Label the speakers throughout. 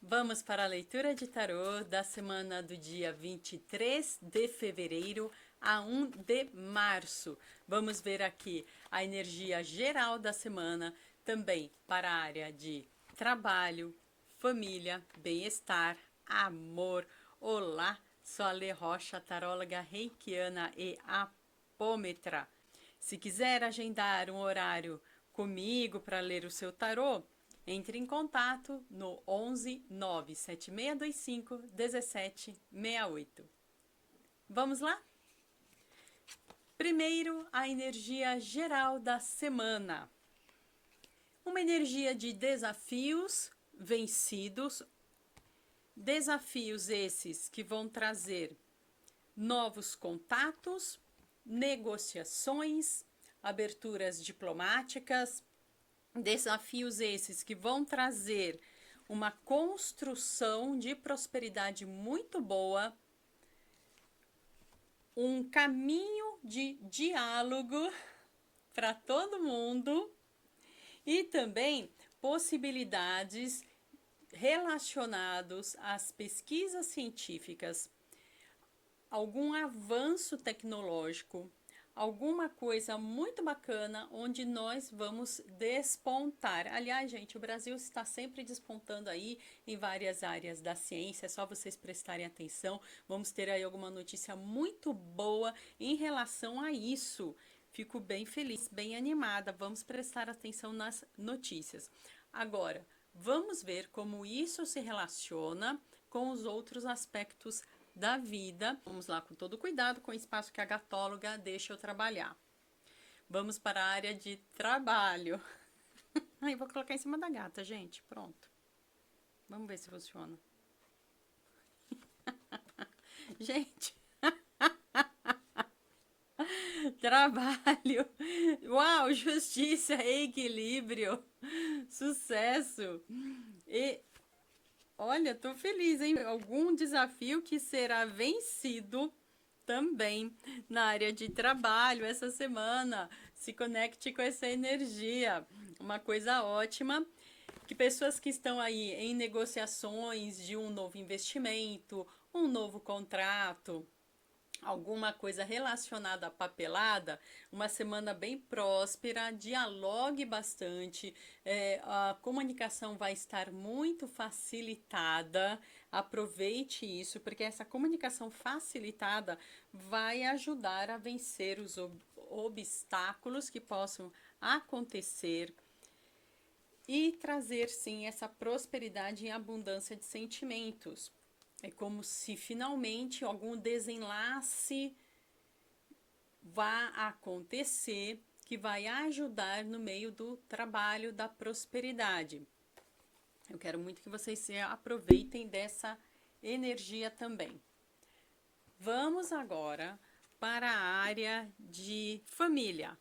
Speaker 1: Vamos para a leitura de tarô da semana do dia 23 de fevereiro a 1 de março. Vamos ver aqui a energia geral da semana, também para a área de trabalho, família, bem-estar, amor. Olá, sou a Lê Rocha, taróloga reikiana e apômetra. Se quiser agendar um horário comigo para ler o seu tarô, entre em contato no 11 97625 1768. Vamos lá? Primeiro, a energia geral da semana. Uma energia de desafios vencidos, desafios esses que vão trazer novos contatos, negociações, aberturas diplomáticas, desafios esses que vão trazer uma construção de prosperidade muito boa, um caminho de diálogo para todo mundo e também possibilidades relacionados às pesquisas científicas, algum avanço tecnológico, alguma coisa muito bacana onde nós vamos despontar. Aliás, gente, o Brasil está sempre despontando aí em várias áreas da ciência, é só vocês prestarem atenção. Vamos ter aí alguma notícia muito boa em relação a isso. Fico bem feliz, bem animada. Vamos prestar atenção nas notícias. Agora, vamos ver como isso se relaciona com os outros aspectos da vida. Vamos lá com todo cuidado com o espaço que a gatóloga deixa eu trabalhar. Vamos para a área de trabalho. Aí vou colocar em cima da gata, gente. Pronto. Vamos ver se funciona. Gente. Trabalho. Uau, justiça, equilíbrio, sucesso. E olha, tô feliz, hein? Algum desafio que será vencido também na área de trabalho essa semana. Se conecte com essa energia. Uma coisa ótima. Que pessoas que estão aí em negociações de um novo investimento, um novo contrato, alguma coisa relacionada à papelada, uma semana bem próspera, dialogue bastante, a comunicação vai estar muito facilitada, aproveite isso, porque essa comunicação facilitada vai ajudar a vencer os obstáculos que possam acontecer e trazer sim essa prosperidade e abundância de sentimentos. É como se finalmente algum desenlace vá acontecer que vai ajudar no meio do trabalho da prosperidade. Eu quero muito que vocês se aproveitem dessa energia também. Vamos agora para a área de família.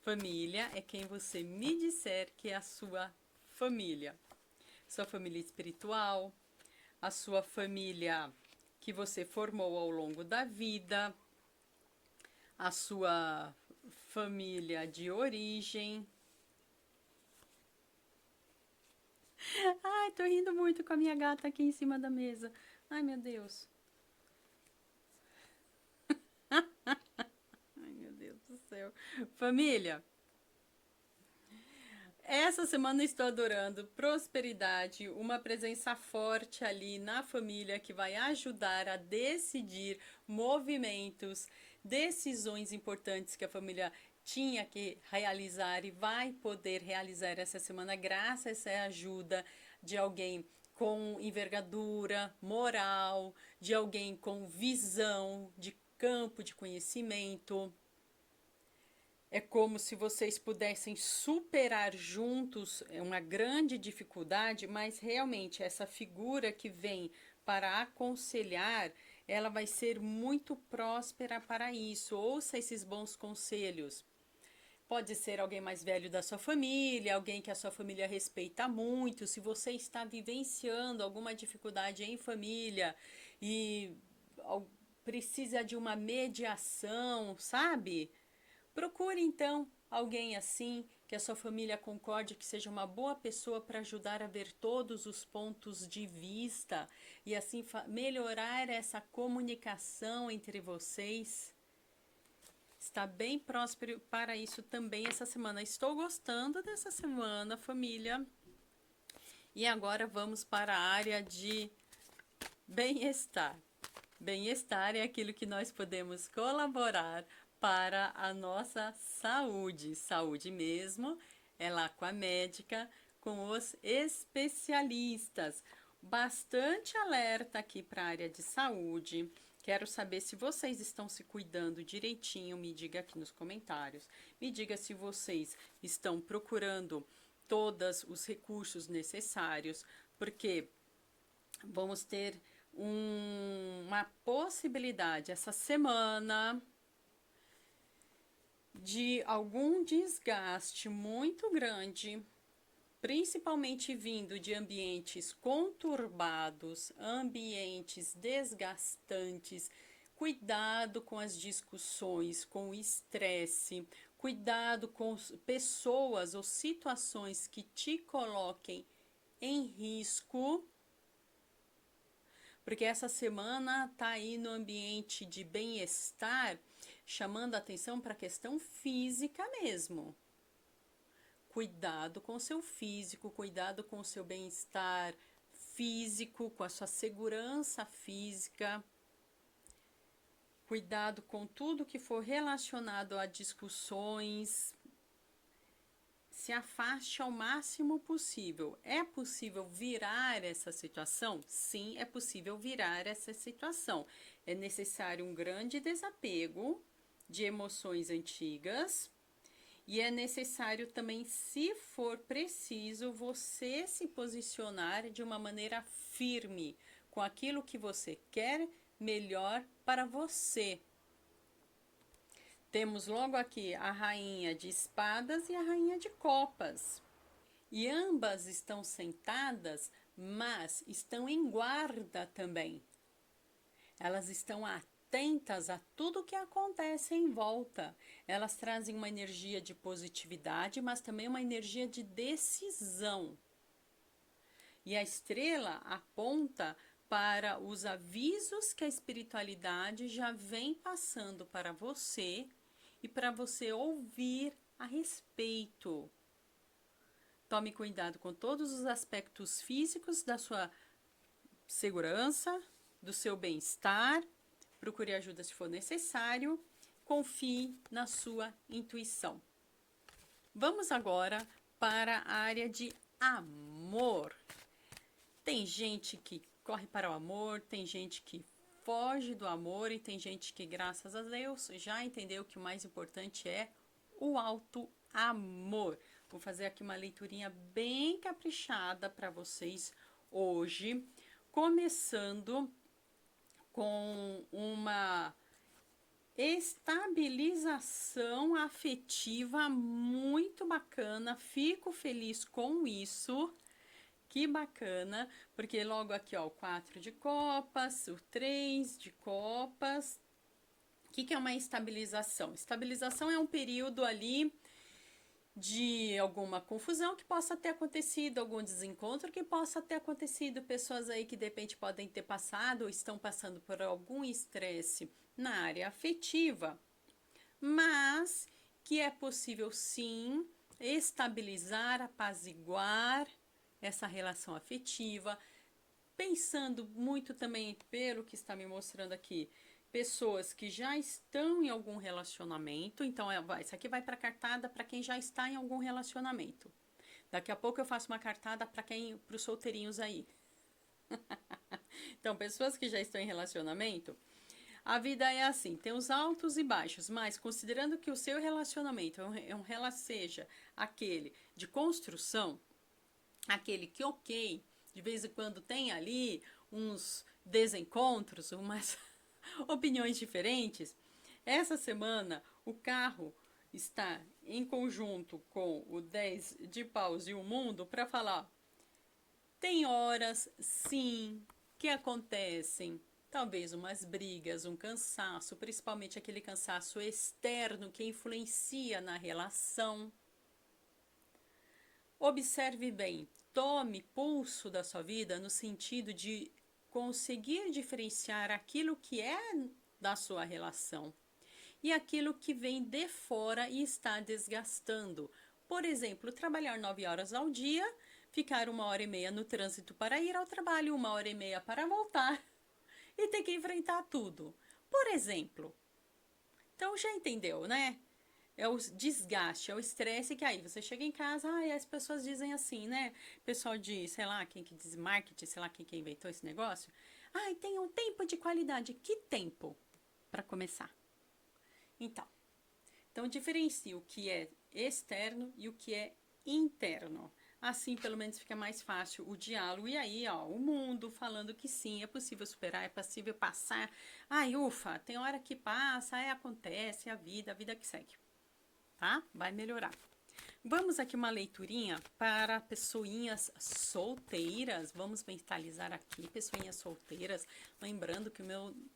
Speaker 1: Família é quem você me disser que é a sua família. Sua família espiritual, a sua família que você formou ao longo da vida, a sua família de origem. Ai, tô rindo muito com a minha gata aqui em cima da mesa. Ai, meu Deus. Ai, meu Deus do céu. Família, essa semana estou adorando prosperidade, uma presença forte ali na família que vai ajudar a decidir movimentos, decisões importantes que a família tinha que realizar e vai poder realizar essa semana graças a essa ajuda de alguém com envergadura moral, de alguém com visão de campo de conhecimento. É como se vocês pudessem superar juntos uma grande dificuldade, mas realmente essa figura que vem para aconselhar, ela vai ser muito próspera para isso. Ouça esses bons conselhos. Pode ser alguém mais velho da sua família, alguém que a sua família respeita muito. Se você está vivenciando alguma dificuldade em família e precisa de uma mediação, sabe? Procure então alguém assim que a sua família concorde, que seja uma boa pessoa para ajudar a ver todos os pontos de vista e assim melhorar essa comunicação entre vocês. Está bem próspero para isso também essa semana. Estou gostando dessa semana, família. E agora vamos para a área de bem-estar. Bem-estar é aquilo que nós podemos colaborar para a nossa saúde. Saúde mesmo, é lá com a médica, com os especialistas. Bastante alerta aqui para a área de saúde. Quero saber se vocês estão se cuidando direitinho. Me diga aqui nos comentários. Me diga se vocês estão procurando todos os recursos necessários, porque vamos ter uma possibilidade essa semana de algum desgaste muito grande, principalmente vindo de ambientes conturbados, ambientes desgastantes. Cuidado com as discussões, com o estresse, cuidado com pessoas ou situações que te coloquem em risco, porque essa semana tá aí no ambiente de bem-estar, chamando a atenção para a questão física mesmo. Cuidado com o seu físico, cuidado com o seu bem-estar físico, com a sua segurança física. Cuidado com tudo que for relacionado a discussões. Se afaste ao máximo possível. É possível virar essa situação? Sim, é possível virar essa situação. É necessário um grande desapego de emoções antigas e é necessário também, se for preciso, você se posicionar de uma maneira firme com aquilo que você quer melhor para você. Temos logo aqui a rainha de espadas e a rainha de copas. E ambas estão sentadas, mas estão em guarda também. Elas estão atentas a tudo que acontece em volta. Elas trazem uma energia de positividade, mas também uma energia de decisão. E a estrela aponta para os avisos que a espiritualidade já vem passando para você e para você ouvir a respeito. Tome cuidado com todos os aspectos físicos da sua segurança, do seu bem-estar. Procure ajuda se for necessário. Confie na sua intuição. Vamos agora para a área de amor. Tem gente que corre para o amor, tem gente que foge do amor e tem gente que, graças a Deus, já entendeu que o mais importante é o auto-amor. Vou fazer aqui uma leiturinha bem caprichada para vocês hoje, começando com uma estabilização afetiva muito bacana. Fico feliz com isso. Que bacana, porque logo aqui, ó, o 4 de copas, o 3 de copas. O que é uma estabilização? Estabilização é um período ali de alguma confusão que possa ter acontecido, algum desencontro que possa ter acontecido, pessoas aí que de repente podem ter passado ou estão passando por algum estresse na área afetiva, mas que é possível sim estabilizar, apaziguar essa relação afetiva, pensando muito também pelo que está me mostrando aqui, pessoas que já estão em algum relacionamento. Então, isso aqui vai para cartada para quem já está em algum relacionamento. Daqui a pouco eu faço uma cartada para os solteirinhos aí. Então, pessoas que já estão em relacionamento, a vida é assim, tem os altos e baixos, mas considerando que o seu relacionamento seja aquele de construção, aquele que, ok, de vez em quando tem ali uns desencontros, umas opiniões diferentes. Essa semana o carro está em conjunto com o 10 de paus e o mundo para falar. Tem horas, sim, que acontecem, talvez umas brigas, um cansaço, principalmente aquele cansaço externo que influencia na relação. Observe bem, tome pulso da sua vida no sentido de conseguir diferenciar aquilo que é da sua relação e aquilo que vem de fora e está desgastando. Por exemplo, trabalhar 9 horas ao dia, ficar 1h30 no trânsito para ir ao trabalho, 1h30 para voltar e ter que enfrentar tudo. Por exemplo, então já entendeu, né? É o desgaste, é o estresse que aí você chega em casa, e as pessoas dizem assim, né? O pessoal de, sei lá, quem que diz marketing, sei lá quem que inventou esse negócio. Tem um tempo de qualidade. Que tempo? Para começar. Então diferencie o que é externo e o que é interno. Assim, pelo menos, fica mais fácil o diálogo. E aí, ó, o mundo falando que sim, é possível superar, é possível passar. Ufa, tem hora que passa, acontece, a vida que segue. Tá? Vai melhorar. Vamos aqui uma leiturinha para pessoinhas solteiras. Vamos mentalizar aqui, pessoinhas solteiras. Lembrando que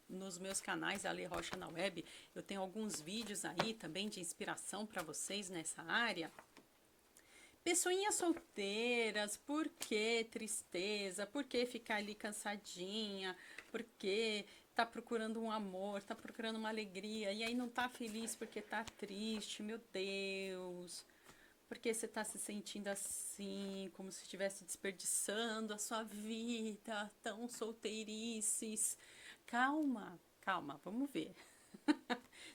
Speaker 1: nos meus canais, Ale Rocha na Web, eu tenho alguns vídeos aí também de inspiração para vocês nessa área. Pessoinhas solteiras, por que tristeza? Por que ficar ali cansadinha? Por que tá procurando um amor, tá procurando uma alegria e aí não tá feliz porque tá triste? Meu Deus! Porque você tá se sentindo assim, como se estivesse desperdiçando a sua vida, tão solteirices. Calma, calma, vamos ver.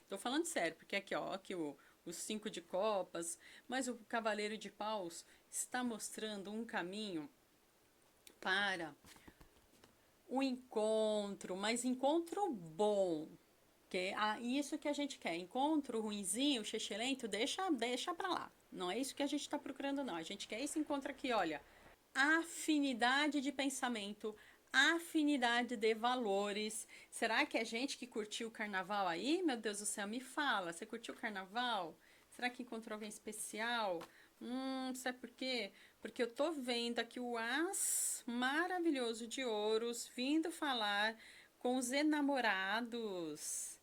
Speaker 1: Tô falando sério, porque aqui, ó, aqui os 5 de copas, mas o cavaleiro de paus está mostrando um caminho para o encontro, mas encontro bom. Que é isso que a gente quer. Encontro ruinzinho, xexelento, deixa pra lá. Não é isso que a gente tá procurando, não. A gente quer esse encontro aqui, olha. Afinidade de pensamento, afinidade de valores. Será que é gente que curtiu o carnaval aí? Meu Deus do céu, me fala. Você curtiu o carnaval? Será que encontrou alguém especial? Sabe por quê? Porque eu tô vendo aqui o as maravilhoso de ouros vindo falar com os enamorados.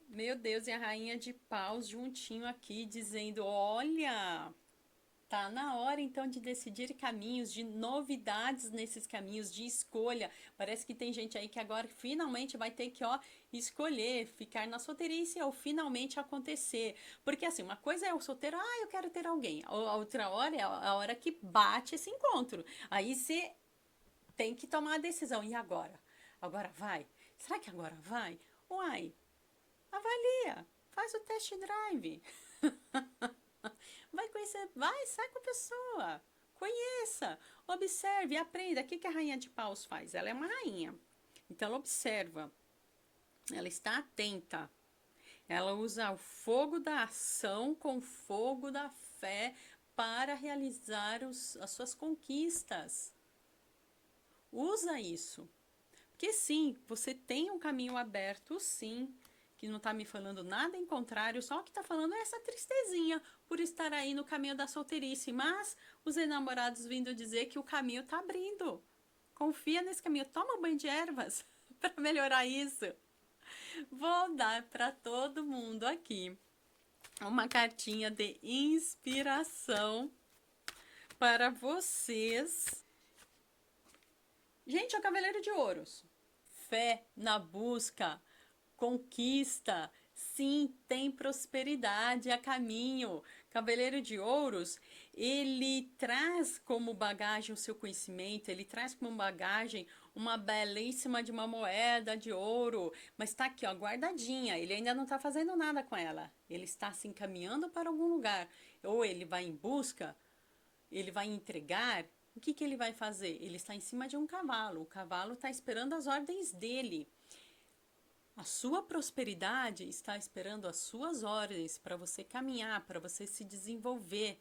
Speaker 1: Meu Deus, e a rainha de paus juntinho aqui dizendo, olha, tá na hora então de decidir caminhos, de novidades nesses caminhos, de escolha. Parece que tem gente aí que agora finalmente vai ter que, escolher, ficar na solteirice ou finalmente acontecer. Porque assim, uma coisa é o solteiro, eu quero ter alguém. A outra hora é a hora que bate esse encontro. Aí você tem que tomar a decisão. E agora? Agora vai? Será que agora vai? Uai, avalia, faz o test drive. Vai conhecer, vai, sai com a pessoa. Conheça, observe, aprenda. O que a rainha de paus faz? Ela é uma rainha. Então ela observa, ela está atenta. Ela usa o fogo da ação com o fogo da fé para realizar as suas conquistas. Usa isso. Porque sim, você tem um caminho aberto, sim, que não tá me falando nada em contrário, só que tá falando é essa tristezinha por estar aí no caminho da solteirice, mas os enamorados vindo dizer que o caminho tá abrindo. Confia nesse caminho, toma um banho de ervas para melhorar isso. Vou dar para todo mundo aqui uma cartinha de inspiração para vocês. Gente, é o Cavaleiro de Ouros. Fé na busca, conquista, sim, tem prosperidade a caminho. Cavaleiro de Ouros, ele traz como bagagem o seu conhecimento, ele traz como bagagem uma belíssima de uma moeda de ouro, mas tá aqui, ó, guardadinha, ele ainda não tá fazendo nada com ela, ele está se encaminhando para algum lugar, ou ele vai em busca, ele vai entregar. O que ele vai fazer? Ele está em cima de um cavalo, o cavalo está esperando as ordens dele. A sua prosperidade está esperando as suas ordens para você caminhar, para você se desenvolver,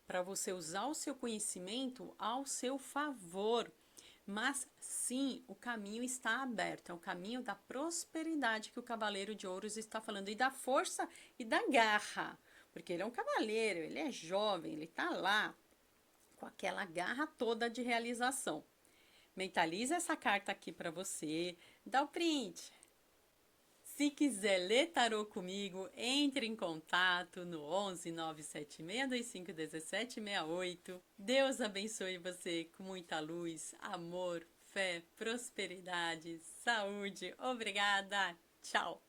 Speaker 1: para você usar o seu conhecimento ao seu favor. Mas sim, o caminho está aberto, é o caminho da prosperidade que o Cavaleiro de Ouros está falando, e da força e da garra, porque ele é um cavaleiro, ele é jovem, ele está lá com aquela garra toda de realização. Mentaliza essa carta aqui para você, dá o print. Se quiser ler tarô comigo, entre em contato no 11 97625 1768. Deus abençoe você com muita luz, amor, fé, prosperidade, saúde. Obrigada. Tchau.